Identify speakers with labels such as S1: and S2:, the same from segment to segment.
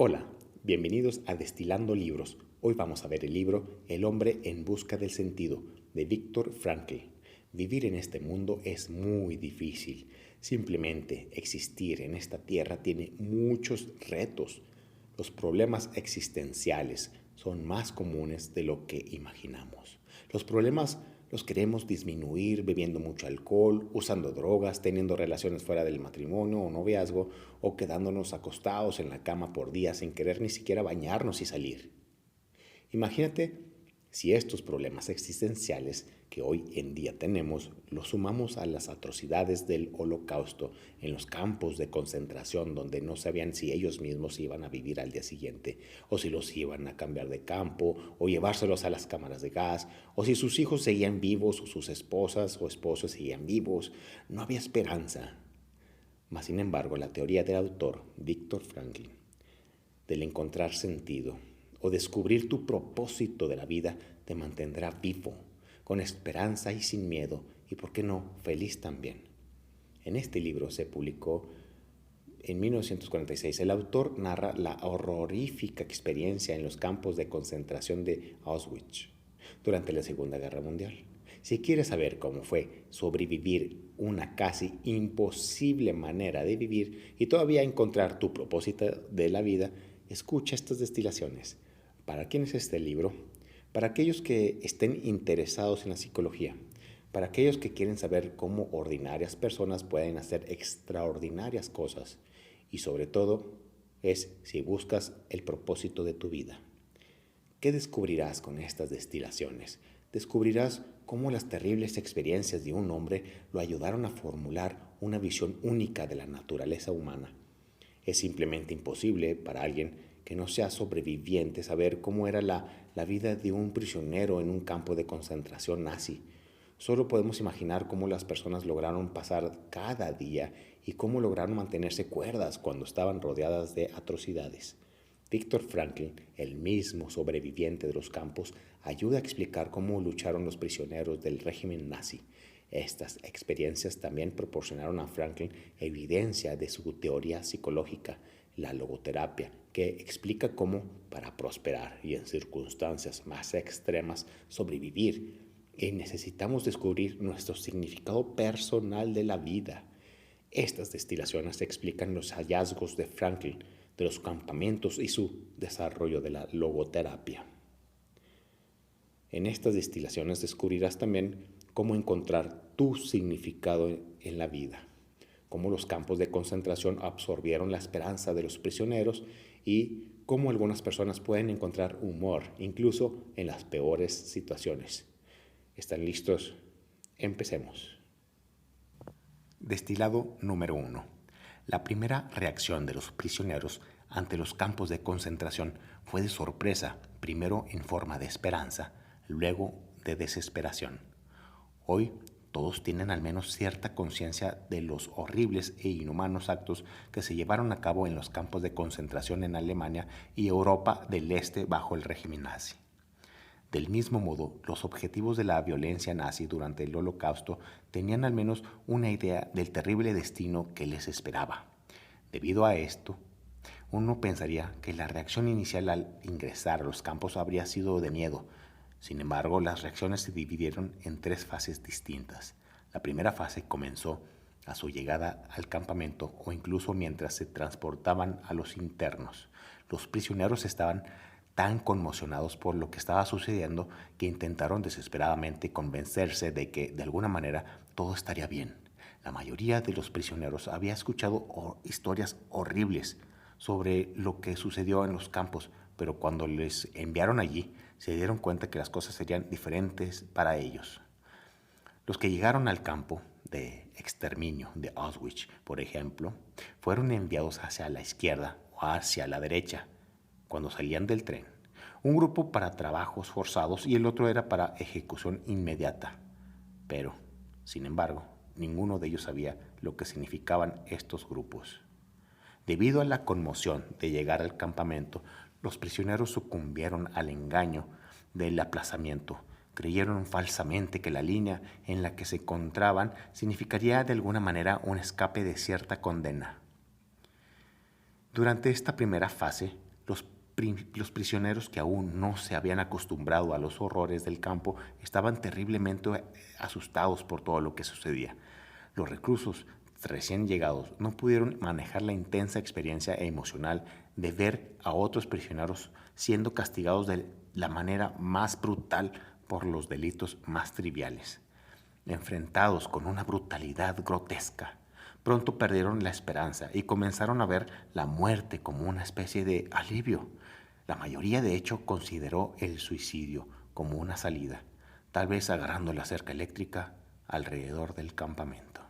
S1: Hola, bienvenidos a Destilando Libros. Hoy vamos a ver el libro El hombre en busca del sentido, de Viktor Frankl. Vivir en este mundo es muy difícil. Simplemente existir en esta tierra tiene muchos retos. Los problemas existenciales son más comunes de lo que imaginamos. Los problemas los queremos disminuir bebiendo mucho alcohol, usando drogas, teniendo relaciones fuera del matrimonio o noviazgo, o quedándonos acostados en la cama por días sin querer ni siquiera bañarnos y salir. Imagínate si estos problemas existenciales que hoy en día tenemos los sumamos a las atrocidades del Holocausto en los campos de concentración donde no sabían si ellos mismos iban a vivir al día siguiente o si los iban a cambiar de campo o llevárselos a las cámaras de gas o si sus hijos seguían vivos o sus esposas o esposos seguían vivos. No había esperanza. Mas, sin embargo, la teoría del autor, Viktor Frankl, del encontrar sentido o descubrir tu propósito de la vida te mantendrá vivo, con esperanza y sin miedo, y por qué no, feliz también. En este libro se publicó en 1946. El autor narra la horrorífica experiencia en los campos de concentración de Auschwitz durante la Segunda Guerra Mundial. Si quieres saber cómo fue sobrevivir una casi imposible manera de vivir y todavía encontrar tu propósito de la vida, escucha estas destilaciones. ¿Para quién es este libro? Para aquellos que estén interesados en la psicología, para aquellos que quieren saber cómo ordinarias personas pueden hacer extraordinarias cosas y sobre todo es si buscas el propósito de tu vida. ¿Qué descubrirás con estas destilaciones? Descubrirás cómo las terribles experiencias de un hombre lo ayudaron a formular una visión única de la naturaleza humana. Es simplemente imposible para alguien que no sea sobreviviente saber cómo era la vida de un prisionero en un campo de concentración nazi. Solo podemos imaginar cómo las personas lograron pasar cada día y cómo lograron mantenerse cuerdas cuando estaban rodeadas de atrocidades. Viktor Frankl, el mismo sobreviviente de los campos, ayuda a explicar cómo lucharon los prisioneros del régimen nazi. Estas experiencias también proporcionaron a Frankl evidencia de su teoría psicológica, la logoterapia, que explica cómo, para prosperar y en circunstancias más extremas, sobrevivir, necesitamos descubrir nuestro significado personal de la vida. Estas destilaciones explican los hallazgos de Frankl, de los campamentos y su desarrollo de la logoterapia. En estas destilaciones descubrirás también cómo encontrar tu significado en la vida, cómo los campos de concentración absorbieron la esperanza de los prisioneros y cómo algunas personas pueden encontrar humor incluso en las peores situaciones. ¿Están listos? Empecemos. Destilado número 1. La primera reacción de los prisioneros ante los campos de concentración fue de sorpresa, primero en forma de esperanza, luego de desesperación. Hoy todos tienen al menos cierta conciencia de los horribles e inhumanos actos que se llevaron a cabo en los campos de concentración en Alemania y Europa del Este bajo el régimen nazi. Del mismo modo, los objetivos de la violencia nazi durante el Holocausto tenían al menos una idea del terrible destino que les esperaba. Debido a esto, uno pensaría que la reacción inicial al ingresar a los campos habría sido de miedo. Sin embargo, las reacciones se dividieron en tres fases distintas. La primera fase comenzó a su llegada al campamento o incluso mientras se transportaban a los internos. Los prisioneros estaban tan conmocionados por lo que estaba sucediendo que intentaron desesperadamente convencerse de que, de alguna manera, todo estaría bien. La mayoría de los prisioneros había escuchado historias horribles sobre lo que sucedió en los campos, pero cuando les enviaron allí, se dieron cuenta que las cosas serían diferentes para ellos. Los que llegaron al campo de exterminio de Auschwitz, por ejemplo, fueron enviados hacia la izquierda o hacia la derecha cuando salían del tren. Un grupo para trabajos forzados y el otro era para ejecución inmediata. Pero, sin embargo, ninguno de ellos sabía lo que significaban estos grupos. Debido a la conmoción de llegar al campamento, los prisioneros sucumbieron al engaño del aplazamiento. Creyeron falsamente que la línea en la que se encontraban significaría de alguna manera un escape de cierta condena. Durante esta primera fase, Los, los prisioneros que aún no se habían acostumbrado a los horrores del campo estaban terriblemente asustados por todo lo que sucedía. Los reclusos recién llegados no pudieron manejar la intensa experiencia emocional de ver a otros prisioneros siendo castigados de la manera más brutal por los delitos más triviales. Enfrentados con una brutalidad grotesca, pronto perdieron la esperanza y comenzaron a ver la muerte como una especie de alivio. La mayoría, de hecho, consideró el suicidio como una salida, tal vez agarrando la cerca eléctrica alrededor del campamento.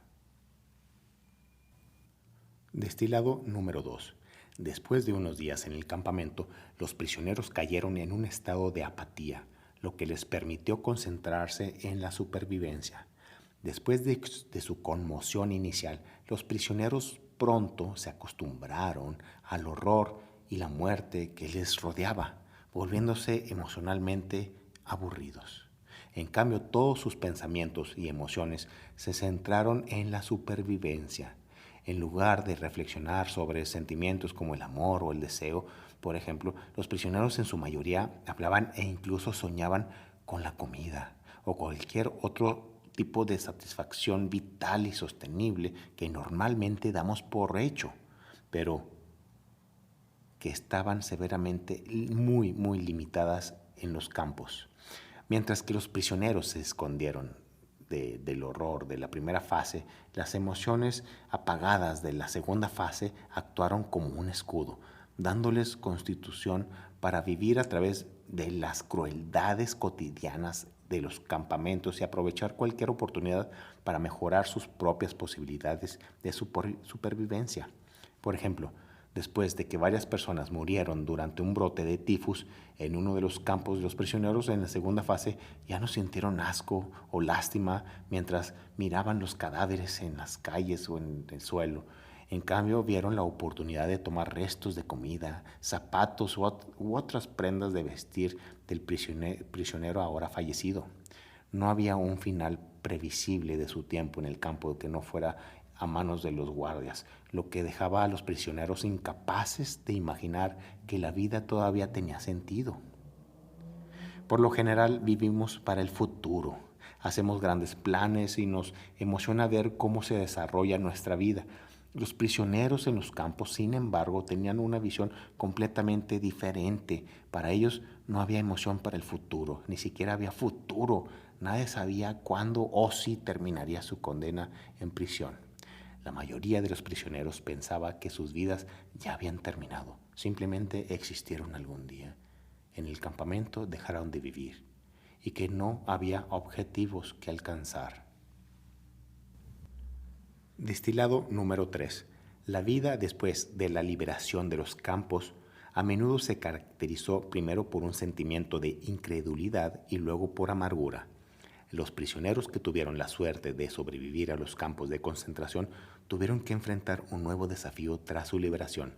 S1: Destilado número 2. Después de unos días en el campamento, los prisioneros cayeron en un estado de apatía, lo que les permitió concentrarse en la supervivencia. Después de su conmoción inicial, los prisioneros pronto se acostumbraron al horror y la muerte que les rodeaba, volviéndose emocionalmente aburridos. En cambio, todos sus pensamientos y emociones se centraron en la supervivencia. En lugar de reflexionar sobre sentimientos como el amor o el deseo, por ejemplo, los prisioneros en su mayoría hablaban e incluso soñaban con la comida o cualquier otro tipo de satisfacción vital y sostenible que normalmente damos por hecho, pero que estaban severamente muy limitadas en los campos. Mientras que los prisioneros se escondieron del horror de la primera fase, las emociones apagadas de la segunda fase actuaron como un escudo, dándoles constitución para vivir a través de las crueldades cotidianas de los campamentos y aprovechar cualquier oportunidad para mejorar sus propias posibilidades de supervivencia. Por ejemplo, después de que varias personas murieron durante un brote de tifus en uno de los campos, los prisioneros en la segunda fase ya no sintieron asco o lástima mientras miraban los cadáveres en las calles o en el suelo. En cambio, vieron la oportunidad de tomar restos de comida, zapatos u otras prendas de vestir del prisionero ahora fallecido. No había un final previsible de su tiempo en el campo que no fuera a manos de los guardias, lo que dejaba a los prisioneros incapaces de imaginar que la vida todavía tenía sentido. Por lo general vivimos para el futuro, hacemos grandes planes y nos emociona ver cómo se desarrolla nuestra vida. Los prisioneros en los campos, sin embargo, tenían una visión completamente diferente. Para ellos no había emoción para el futuro, ni siquiera había futuro. Nadie sabía cuándo o si terminaría su condena en prisión. La mayoría de los prisioneros pensaba que sus vidas ya habían terminado, simplemente existieron algún día. En el campamento dejaron de vivir y que no había objetivos que alcanzar. Destilado número 3. La vida después de la liberación de los campos a menudo se caracterizó primero por un sentimiento de incredulidad y luego por amargura. Los prisioneros que tuvieron la suerte de sobrevivir a los campos de concentración tuvieron que enfrentar un nuevo desafío tras su liberación.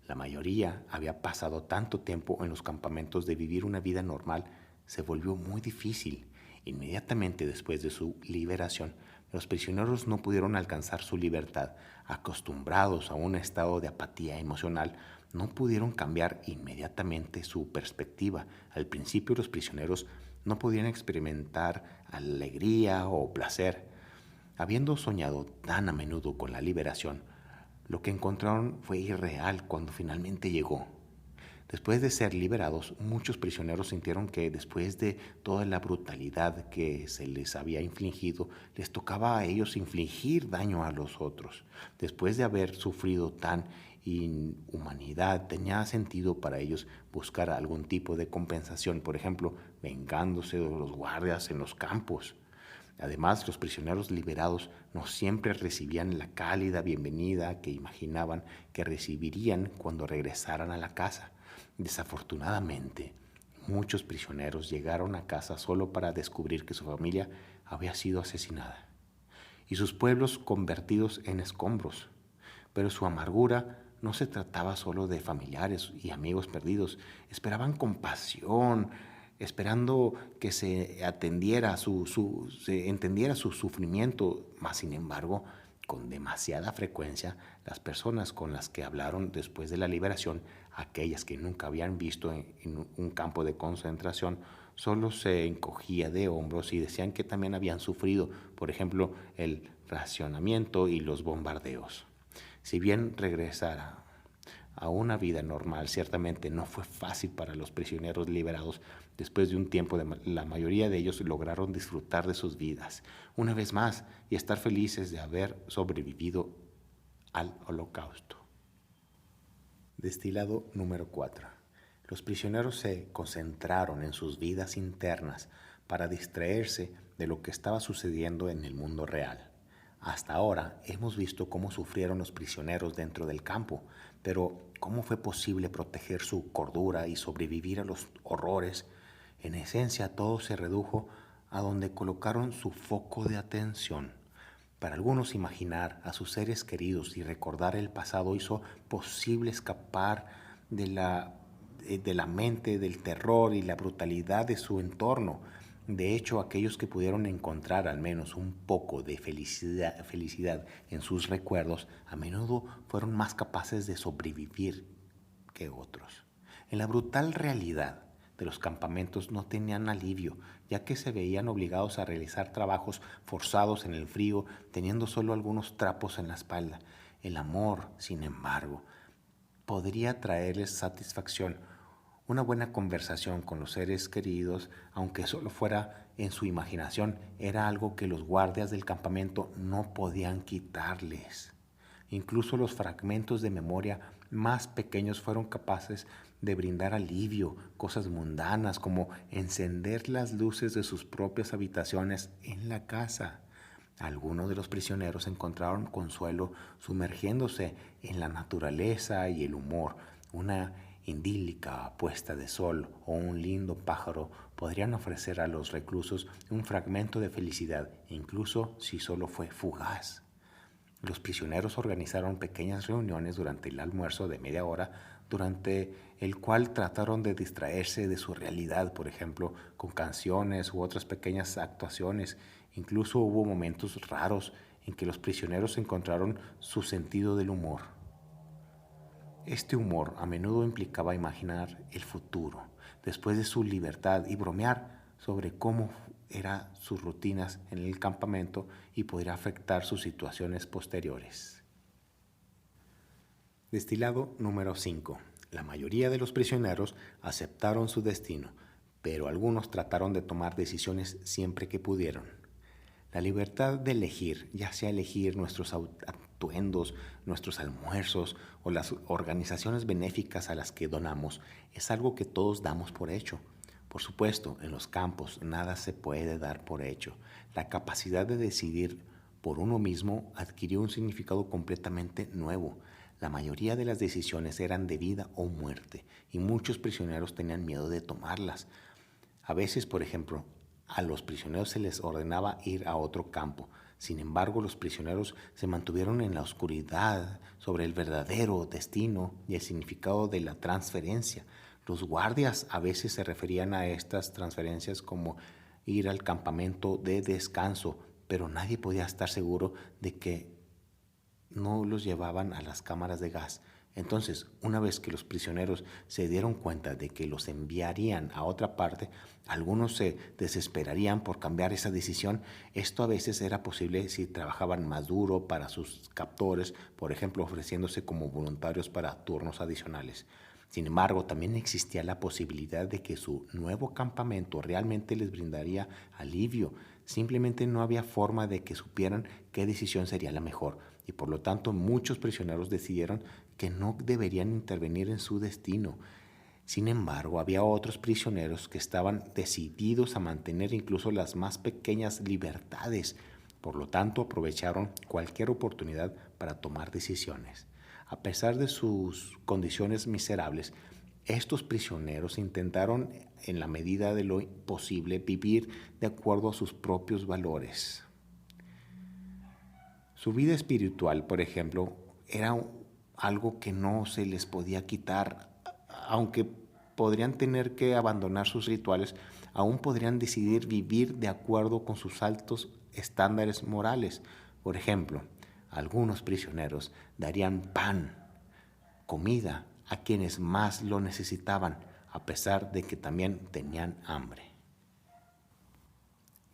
S1: La mayoría había pasado tanto tiempo en los campamentos de vivir una vida normal, se volvió muy difícil. Inmediatamente después de su liberación, los prisioneros no pudieron alcanzar su libertad. Acostumbrados a un estado de apatía emocional, no pudieron cambiar inmediatamente su perspectiva. Al principio los prisioneros no podían experimentar alegría o placer. Habiendo soñado tan a menudo con la liberación, lo que encontraron fue irreal cuando finalmente llegó. Después de ser liberados, muchos prisioneros sintieron que después de toda la brutalidad que se les había infligido, les tocaba a ellos infligir daño a los otros. Después de haber sufrido tan inhumanidad, tenía sentido para ellos buscar algún tipo de compensación, por ejemplo, vengándose de los guardias en los campos. Además, los prisioneros liberados no siempre recibían la cálida bienvenida que imaginaban que recibirían cuando regresaran a la casa. Desafortunadamente, muchos prisioneros llegaron a casa solo para descubrir que su familia había sido asesinada y sus pueblos convertidos en escombros. Pero su amargura no se trataba solo de familiares y amigos perdidos. Esperaban compasión, esperando que se entendiera su sufrimiento, mas sin embargo, Con demasiada frecuencia, las personas con las que hablaron después de la liberación, aquellas que nunca habían visto en un campo de concentración, solo se encogía de hombros y decían que también habían sufrido, por ejemplo, el racionamiento y los bombardeos. Si bien regresar a una vida normal ciertamente no fue fácil para los prisioneros liberados, después de un tiempo la mayoría de ellos lograron disfrutar de sus vidas una vez más y estar felices de haber sobrevivido al Holocausto. Destilado número 4. Los prisioneros se concentraron en sus vidas internas para distraerse de lo que estaba sucediendo en el mundo real. Hasta ahora hemos visto cómo sufrieron los prisioneros dentro del campo, pero ¿cómo fue posible proteger su cordura y sobrevivir a los horrores? En esencia, todo se redujo a donde colocaron su foco de atención. Para algunos, imaginar a sus seres queridos y recordar el pasado hizo posible escapar de la mente del terror y la brutalidad de su entorno. De hecho, aquellos que pudieron encontrar al menos un poco de felicidad en sus recuerdos, a menudo fueron más capaces de sobrevivir que otros. En la brutal realidad de los campamentos no tenían alivio, ya que se veían obligados a realizar trabajos forzados en el frío, teniendo solo algunos trapos en la espalda. El amor, sin embargo, podría traerles satisfacción. Una buena conversación con los seres queridos, aunque solo fuera en su imaginación, era algo que los guardias del campamento no podían quitarles. Incluso los fragmentos de memoria más pequeños fueron capaces de brindar alivio, cosas mundanas como encender las luces de sus propias habitaciones en la casa. Algunos de los prisioneros encontraron consuelo sumergiéndose en la naturaleza y el humor. Una idílica puesta de sol o un lindo pájaro podrían ofrecer a los reclusos un fragmento de felicidad, incluso si solo fue fugaz. Los prisioneros organizaron pequeñas reuniones durante el almuerzo de media hora, durante el cual trataron de distraerse de su realidad, por ejemplo, con canciones u otras pequeñas actuaciones. Incluso hubo momentos raros en que los prisioneros encontraron su sentido del humor. Este humor a menudo implicaba imaginar el futuro, después de su libertad, y bromear sobre cómo eran sus rutinas en el campamento y podría afectar sus situaciones posteriores. Destilado número 5. La mayoría de los prisioneros aceptaron su destino, pero algunos trataron de tomar decisiones siempre que pudieron. La libertad de elegir, ya sea elegir nuestros atuendos, nuestros almuerzos o las organizaciones benéficas a las que donamos, es algo que todos damos por hecho. Por supuesto, en los campos nada se puede dar por hecho. La capacidad de decidir por uno mismo adquirió un significado completamente nuevo. La mayoría de las decisiones eran de vida o muerte y muchos prisioneros tenían miedo de tomarlas. A veces, por ejemplo, a los prisioneros se les ordenaba ir a otro campo. Sin embargo, los prisioneros se mantuvieron en la oscuridad sobre el verdadero destino y el significado de la transferencia. Los guardias a veces se referían a estas transferencias como ir al campamento de descanso, pero nadie podía estar seguro de que no los llevaban a las cámaras de gas. Entonces, una vez que los prisioneros se dieron cuenta de que los enviarían a otra parte, algunos se desesperarían por cambiar esa decisión. Esto a veces era posible si trabajaban más duro para sus captores, por ejemplo, ofreciéndose como voluntarios para turnos adicionales. Sin embargo, también existía la posibilidad de que su nuevo campamento realmente les brindaría alivio. Simplemente no había forma de que supieran qué decisión sería la mejor, y por lo tanto muchos prisioneros decidieron que no deberían intervenir en su destino. Sin embargo, había otros prisioneros que estaban decididos a mantener incluso las más pequeñas libertades. Por lo tanto, aprovecharon cualquier oportunidad para tomar decisiones. A pesar de sus condiciones miserables, estos prisioneros intentaron, en la medida de lo posible, vivir de acuerdo a sus propios valores. Su vida espiritual, por ejemplo, era algo que no se les podía quitar. Aunque podrían tener que abandonar sus rituales, aún podrían decidir vivir de acuerdo con sus altos estándares morales. Por ejemplo, Algunos prisioneros darían pan, comida, a quienes más lo necesitaban, a pesar de que también tenían hambre.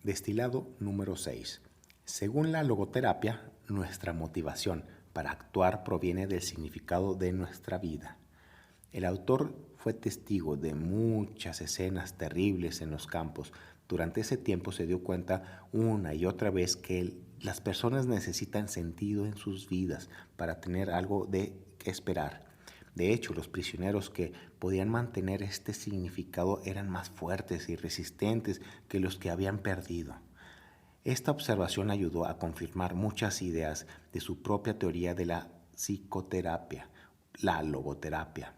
S1: Destilado número 6. Según la logoterapia, nuestra motivación para actuar proviene del significado de nuestra vida. El autor fue testigo de muchas escenas terribles en los campos. Durante ese tiempo se dio cuenta una y otra vez que las personas necesitan sentido en sus vidas para tener algo de qué esperar. De hecho, los prisioneros que podían mantener este significado eran más fuertes y resistentes que los que habían perdido. Esta observación ayudó a confirmar muchas ideas de su propia teoría de la psicoterapia, la logoterapia,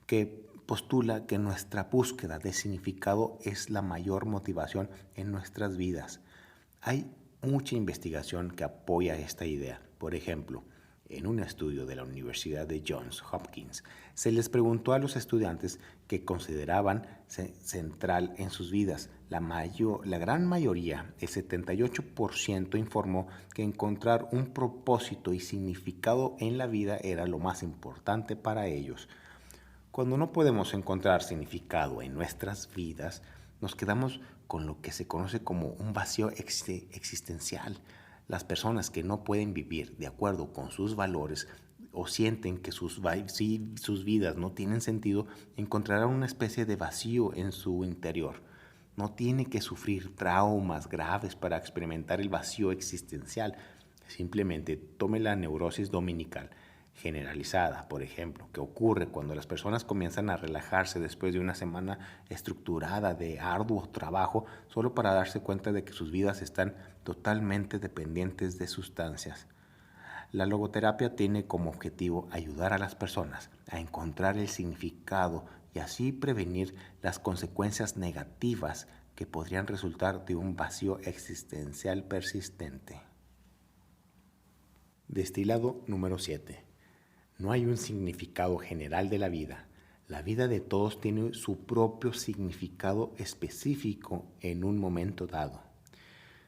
S1: que postula que nuestra búsqueda de significado es la mayor motivación en nuestras vidas. Hay mucha investigación que apoya esta idea. Por ejemplo, en un estudio de la Universidad de Johns Hopkins, se les preguntó a los estudiantes qué consideraban central en sus vidas. La gran mayoría, el 78%, informó que encontrar un propósito y significado en la vida era lo más importante para ellos. Cuando no podemos encontrar significado en nuestras vidas, nos quedamos con lo que se conoce como un vacío existencial. Las personas que no pueden vivir de acuerdo con sus valores o sienten que sus vidas no tienen sentido, encontrarán una especie de vacío en su interior. No tiene que sufrir traumas graves para experimentar el vacío existencial. Simplemente tome la neurosis dominical generalizada, por ejemplo, que ocurre cuando las personas comienzan a relajarse después de una semana estructurada de arduo trabajo, solo para darse cuenta de que sus vidas están totalmente dependientes de sustancias. La logoterapia tiene como objetivo ayudar a las personas a encontrar el significado y así prevenir las consecuencias negativas que podrían resultar de un vacío existencial persistente. Destilado número 7. No hay un significado general de la vida. La vida de todos tiene su propio significado específico en un momento dado.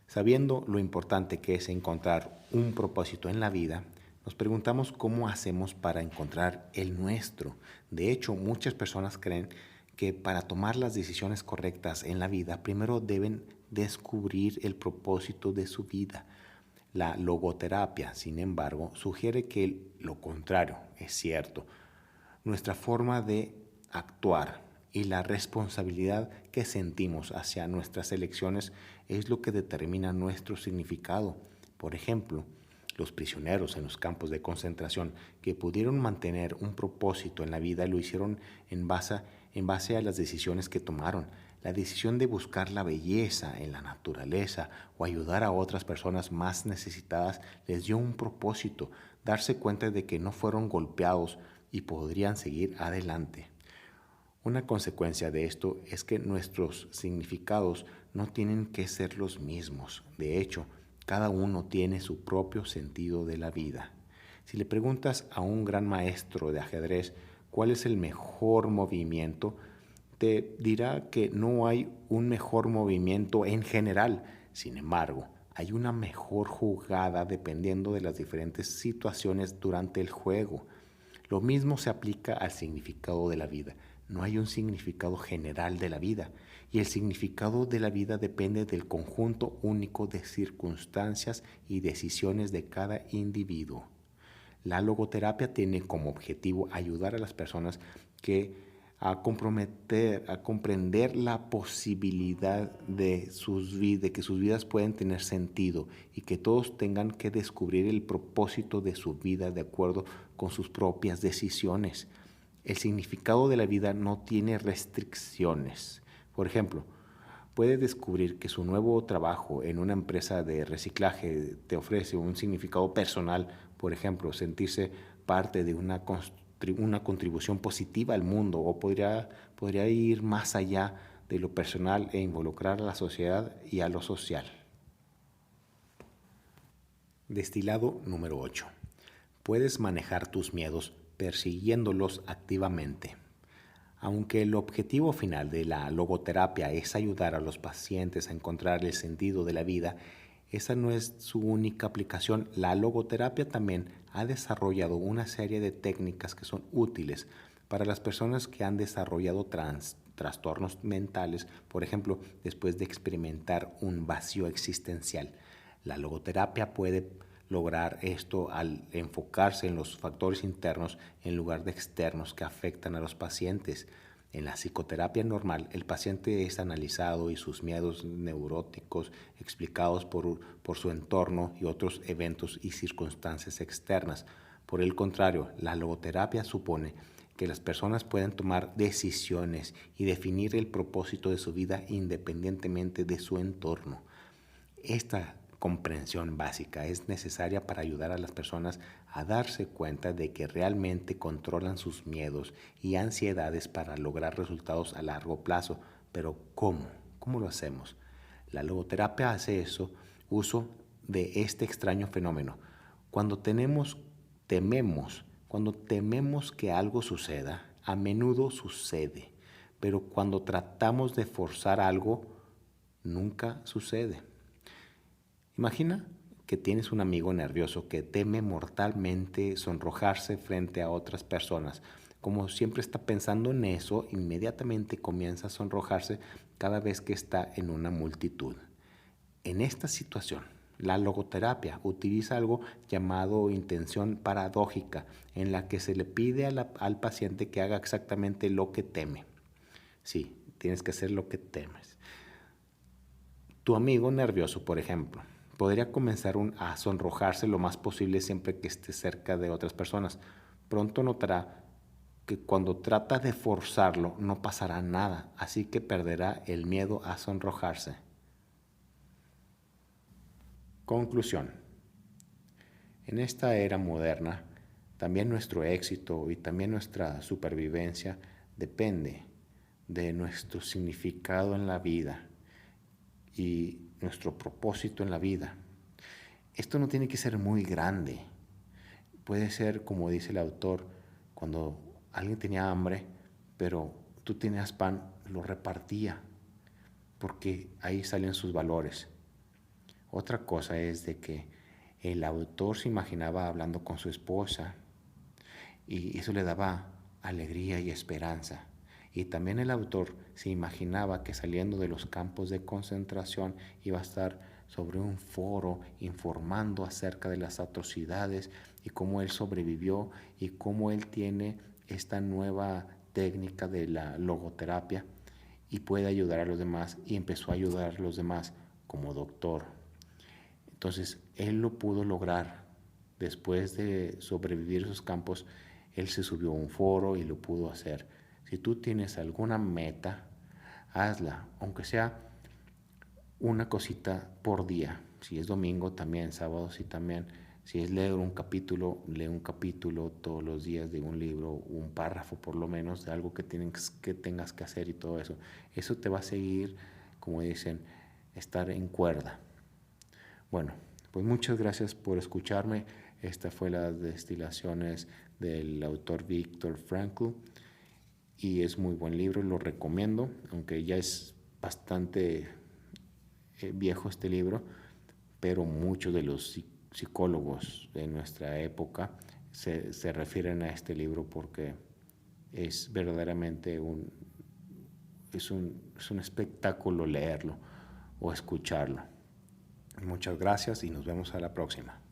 S1: Sabiendo lo importante que es encontrar un propósito en la vida, nos preguntamos cómo hacemos para encontrar el nuestro. De hecho, muchas personas creen que para tomar las decisiones correctas en la vida, primero deben descubrir el propósito de su vida. La logoterapia, sin embargo, sugiere que lo contrario es cierto. Nuestra forma de actuar y la responsabilidad que sentimos hacia nuestras elecciones es lo que determina nuestro significado. Por ejemplo, los prisioneros en los campos de concentración que pudieron mantener un propósito en la vida lo hicieron en base a las decisiones que tomaron. La decisión de buscar la belleza en la naturaleza o ayudar a otras personas más necesitadas les dio un propósito, darse cuenta de que no fueron golpeados y podrían seguir adelante. Una consecuencia de esto es que nuestros significados no tienen que ser los mismos. De hecho, cada uno tiene su propio sentido de la vida. Si le preguntas a un gran maestro de ajedrez cuál es el mejor movimiento, te dirá que no hay un mejor movimiento en general. Sin embargo, hay una mejor jugada dependiendo de las diferentes situaciones durante el juego. Lo mismo se aplica al significado de la vida. No hay un significado general de la vida, y el significado de la vida depende del conjunto único de circunstancias y decisiones de cada individuo. La logoterapia tiene como objetivo ayudar a las personas a comprender la posibilidad de que sus vidas pueden tener sentido y que todos tengan que descubrir el propósito de su vida de acuerdo con sus propias decisiones. El significado de la vida no tiene restricciones. Por ejemplo, puede descubrir que su nuevo trabajo en una empresa de reciclaje te ofrece un significado personal, por ejemplo, sentirse parte de una contribución positiva al mundo, o podría ir más allá de lo personal e involucrar a la sociedad y a lo social. Destilado número 8. Puedes manejar tus miedos persiguiéndolos activamente. Aunque el objetivo final de la logoterapia es ayudar a los pacientes a encontrar el sentido de la vida, esa no es su única aplicación. La logoterapia también ha desarrollado una serie de técnicas que son útiles para las personas que han desarrollado trastornos mentales, por ejemplo, después de experimentar un vacío existencial. La logoterapia puede lograr esto al enfocarse en los factores internos en lugar de externos que afectan a los pacientes. En la psicoterapia normal, el paciente es analizado y sus miedos neuróticos explicados por su entorno y otros eventos y circunstancias externas. Por el contrario, la logoterapia supone que las personas pueden tomar decisiones y definir el propósito de su vida independientemente de su entorno. Esta comprensión básica es necesaria para ayudar a las personas a darse cuenta de que realmente controlan sus miedos y ansiedades para lograr resultados a largo plazo. Pero ¿cómo? ¿Cómo lo hacemos? La logoterapia hace uso de este extraño fenómeno. Cuando tememos que algo suceda, a menudo sucede, pero cuando tratamos de forzar algo, nunca sucede. Imagina que tienes un amigo nervioso que teme mortalmente sonrojarse frente a otras personas. Como siempre está pensando en eso, inmediatamente comienza a sonrojarse cada vez que está en una multitud. En esta situación, la logoterapia utiliza algo llamado intención paradójica, en la que se le pide al paciente que haga exactamente lo que teme. Sí, tienes que hacer lo que temes. Tu amigo nervioso, por ejemplo, podría comenzar a sonrojarse lo más posible siempre que esté cerca de otras personas. Pronto notará que cuando trata de forzarlo no pasará nada, así que perderá el miedo a sonrojarse. Conclusión. En esta era moderna, también nuestro éxito y también nuestra supervivencia depende de nuestro significado en la vida y nuestro propósito en la vida. Esto no tiene que ser muy grande. Puede ser, como dice el autor, cuando alguien tenía hambre, pero tú tenías pan, lo repartía, porque ahí salen sus valores. Otra cosa es de que el autor se imaginaba hablando con su esposa y eso le daba alegría y esperanza. Y también el autor se imaginaba que saliendo de los campos de concentración iba a estar sobre un foro informando acerca de las atrocidades y cómo él sobrevivió y cómo él tiene esta nueva técnica de la logoterapia y puede ayudar a los demás, y empezó a ayudar a los demás como doctor. Entonces él lo pudo lograr. Después de sobrevivir esos campos, él se subió a un foro y lo pudo hacer. Si tú tienes alguna meta, hazla, aunque sea una cosita por día. Si es domingo, también, sábado, sí, también. Si es leer un capítulo, lee un capítulo todos los días de un libro, un párrafo por lo menos, de algo que tengas que hacer y todo eso. Eso te va a seguir, como dicen, estar en cuerda. Bueno, pues muchas gracias por escucharme. Esta fue las destilaciones del autor Viktor Frankl y es muy buen libro, lo recomiendo, aunque ya es bastante viejo este libro, pero muchos de los psicólogos de nuestra época se refieren a este libro porque es verdaderamente un espectáculo leerlo o escucharlo. Muchas gracias y nos vemos a la próxima.